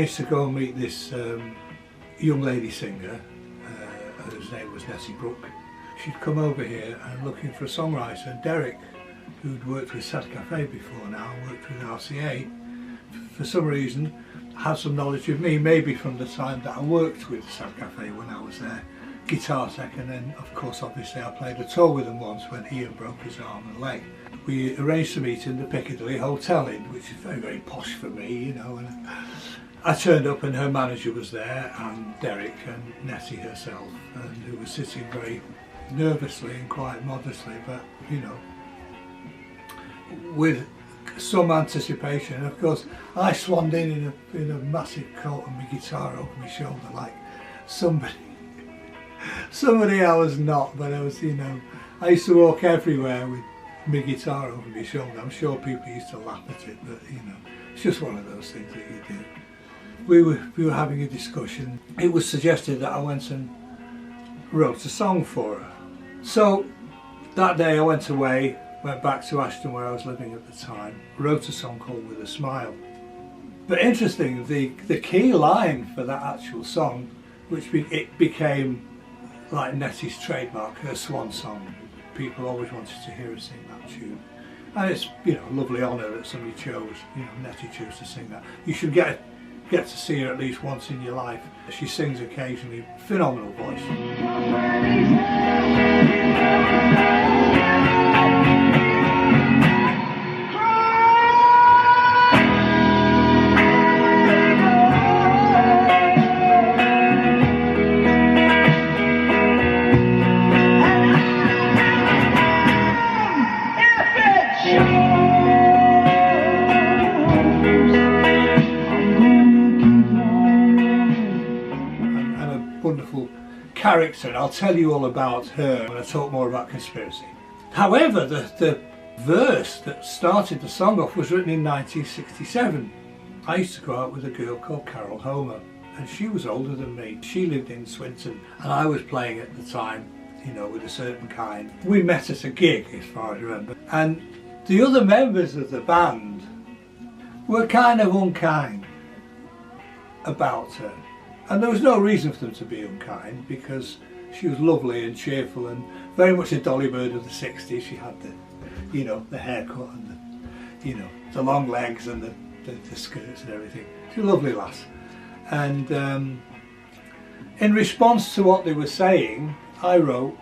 arranged to go and meet this young lady singer, whose name was Netty Brook. She'd come over here and looking for a songwriter, and Derek, who'd worked with Sad Cafe before now, worked with RCA, for some reason had some knowledge of me, maybe from the time that I worked with Sad Cafe when I was there, guitar tech, and then of course obviously I played a tour with them once when Ian broke his arm and leg. We arranged to meet in the Piccadilly Hotel, which is very, very posh for me, you know, and I turned up and her manager was there, and Derek and Netty herself, and who was sitting very nervously and quite modestly, but you know, with some anticipation. Of course, I swanned in a massive coat and my guitar over my shoulder like somebody I was not, but I was, you know, I used to walk everywhere with my guitar over my shoulder. I'm sure people used to laugh at it, but you know, it's just one of those things that you do. We were having a discussion. It was suggested that I went and wrote a song for her. So that day I went away, went back to Ashton where I was living at the time, wrote a song called With a Smile. But interesting, the key line for that actual song, which it became like Netty's trademark, her swan song. People always wanted to hear her sing that tune. And it's, you know, a lovely honour that somebody chose, you know, Netty chose to sing that. You should get to see her at least once in your life. She sings occasionally, phenomenal voice. Wonderful character, and I'll tell you all about her when I talk more about Conspiracy. However, the verse that started the song off was written in 1967. I used to go out with a girl called Carol Homer, and she was older than me. She lived in Swinton and I was playing at the time, you know, with a certain kind. We met at a gig, as far as I remember, and the other members of the band were kind of unkind about her. And there was no reason for them to be unkind, because she was lovely and cheerful and very much a dolly bird of the 60s. She had the, you know, the haircut and the, you know, the long legs and the skirts and everything. She's a lovely lass. And in response to what they were saying, I wrote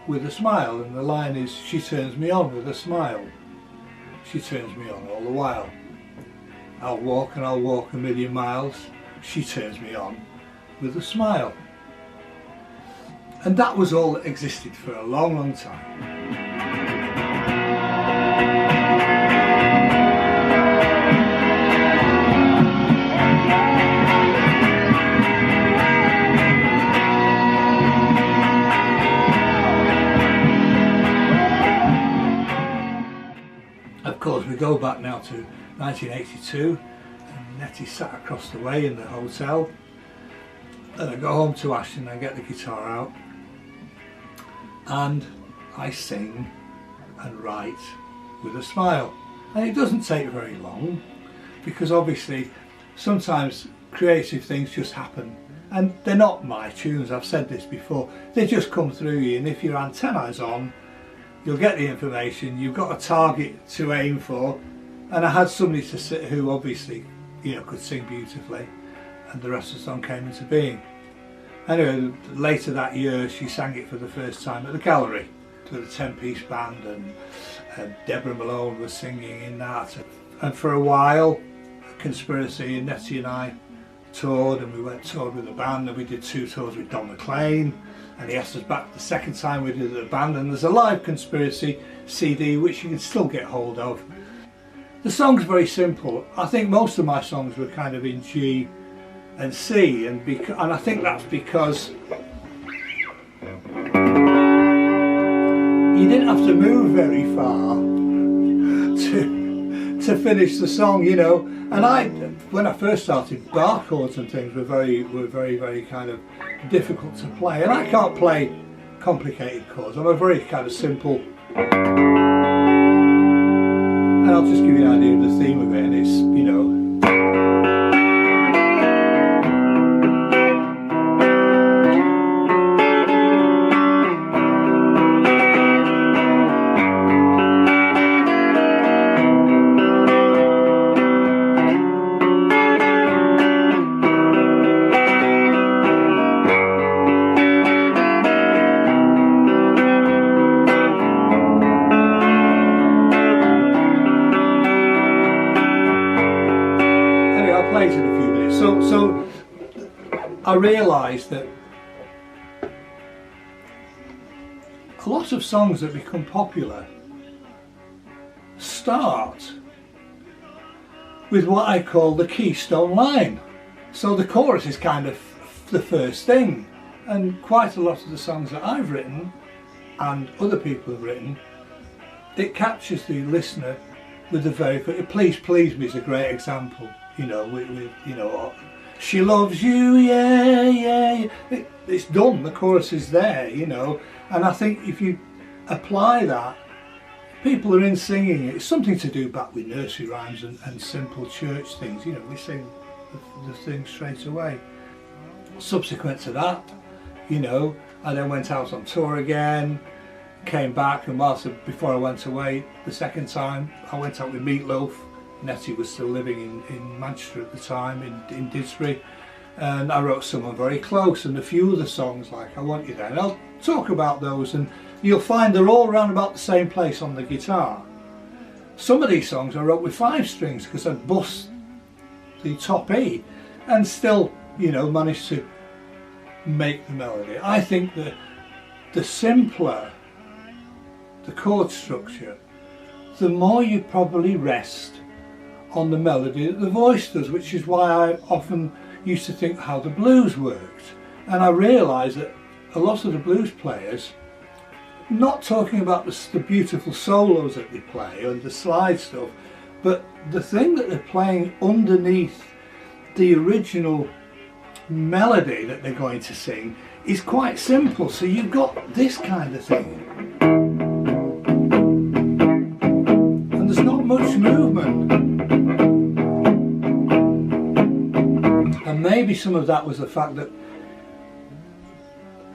With a Smile, and the line is, she turns me on with a smile. She turns me on all the while. I'll walk and I'll walk a million miles. She turns me on with a smile. And that was all that existed for a long, long time. Of course, we go back now to 1982. Netty sat across the way in the hotel, and I go home to Ashton, I get the guitar out and I sing and write with a smile. And it doesn't take very long, because obviously sometimes creative things just happen, and they're not my tunes, I've said this before, they just come through you, and if your antenna's on, you'll get the information, you've got a target to aim for. And I had somebody to sit who obviously, you know, could sing beautifully, and the rest of the song came into being. Anyway, later that year she sang it for the first time at the Gallery with a 10-piece band, and Deborah Malone was singing in that. And for a while, Conspiracy and Netty and I toured, and we toured with the band, and we did 2 tours with Don McLean, and he asked us back the second time we did the band, and there's a live Conspiracy CD which you can still get hold of. The song's very simple. I think most of my songs were kind of in G and C, and I think that's because you didn't have to move very far to finish the song, you know. And when I first started, bar chords and things were very kind of difficult to play, and I can't play complicated chords. I'm a very kind of simple. And I'll just give you an idea of the theme of it, and it's, you know. I realised that a lot of songs that become popular start with what I call the keystone line. So the chorus is kind of the first thing, and quite a lot of the songs that I've written and other people have written, it captures the listener with the very first. Please Please Me is a great example, you know, with you know, she loves you, yeah, yeah, yeah. It's done, the chorus is there, you know, and I think if you apply that, people are in singing it. It's something to do back with nursery rhymes and simple church things, you know, we sing the thing straight away. Subsequent to that, you know, I then went out on tour again, came back, and before I went away the second time, I went out with Meatloaf. Netty was still living in Manchester at the time, in Didsbury, and I wrote Someone Very Close and a few other songs like I Want You There, and I'll talk about those, and you'll find they're all around about the same place on the guitar. Some of these songs I wrote with 5 strings because I'd bust the top E and still, you know, managed to make the melody. I think that the simpler the chord structure, the more you probably rest on the melody that the voice does, which is why I often used to think how the blues worked. And I realised that a lot of the blues players, not talking about the beautiful solos that they play and the slide stuff, but the thing that they're playing underneath the original melody that they're going to sing is quite simple. So you've got this kind of thing. And there's not much movement. And maybe some of that was the fact that,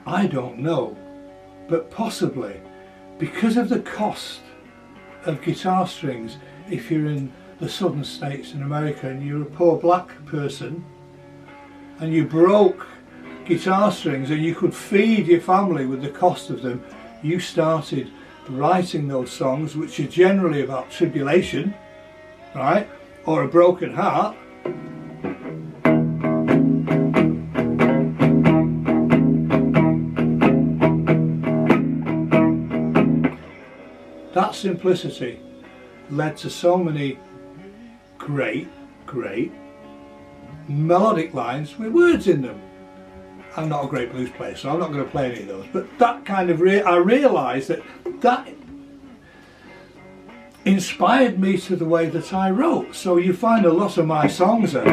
I don't know, but possibly because of the cost of guitar strings, if you're in the southern states in America and you're a poor black person and you broke guitar strings and you could feed your family with the cost of them, you started writing those songs, which are generally about tribulation, right, or a broken heart. That simplicity led to so many great melodic lines with words in them. I'm not a great blues player, so I'm not going to play any of those, but that kind of I realised that inspired me to the way that I wrote. So you find a lot of my songs are,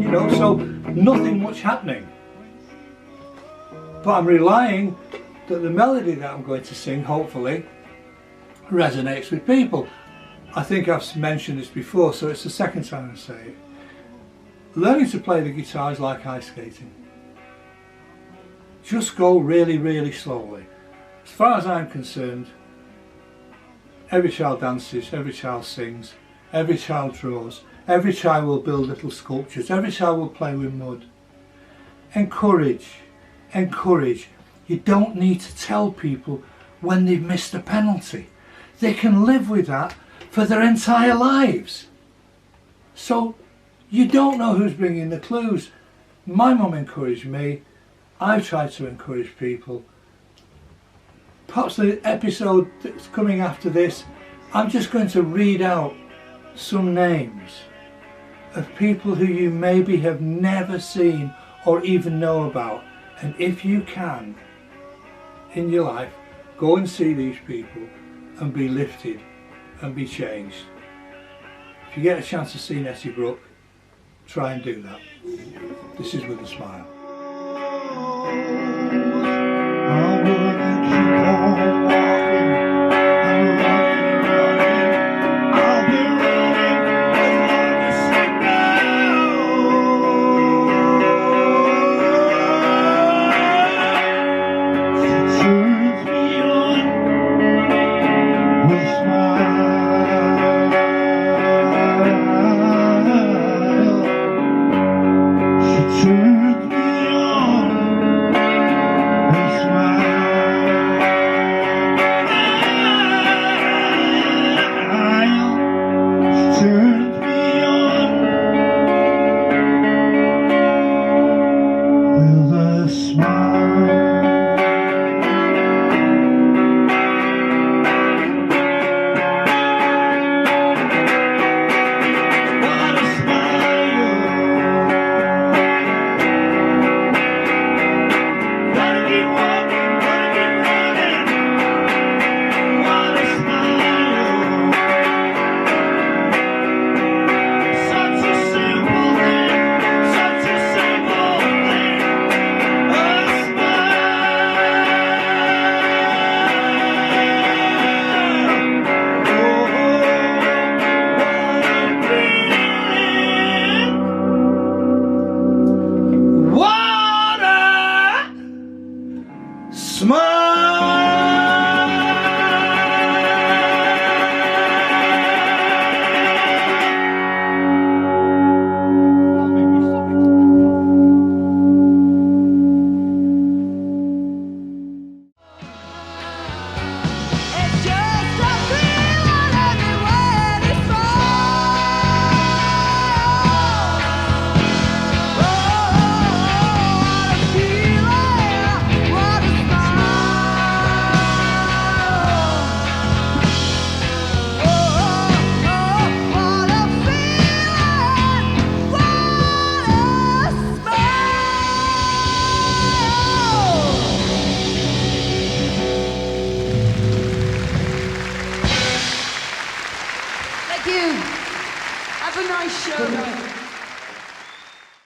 you know, so nothing much happening, but I'm relying that the melody that I'm going to sing hopefully resonates with people. I think I've mentioned this before, so it's the second time I say it. Learning to play the guitar is like ice skating. Just go really slowly. As far as I'm concerned, every child dances, every child sings, every child draws, every child will build little sculptures, every child will play with mud. Encourage. You don't need to tell people when they've missed a penalty. They can live with that for their entire lives. So you don't know who's bringing the clues. My mum encouraged me. I've tried to encourage people. Perhaps the episode that's coming after this, I'm just going to read out some names of people who you maybe have never seen or even know about. And if you can, in your life, go and see these people and be lifted and be changed. If you get a chance to see Netty Brook, try and do that. This is With a Smile. I wouldn't keep on walking and running. I'll be running as long as I know. She turns me on with a smile. She turns me on sugar.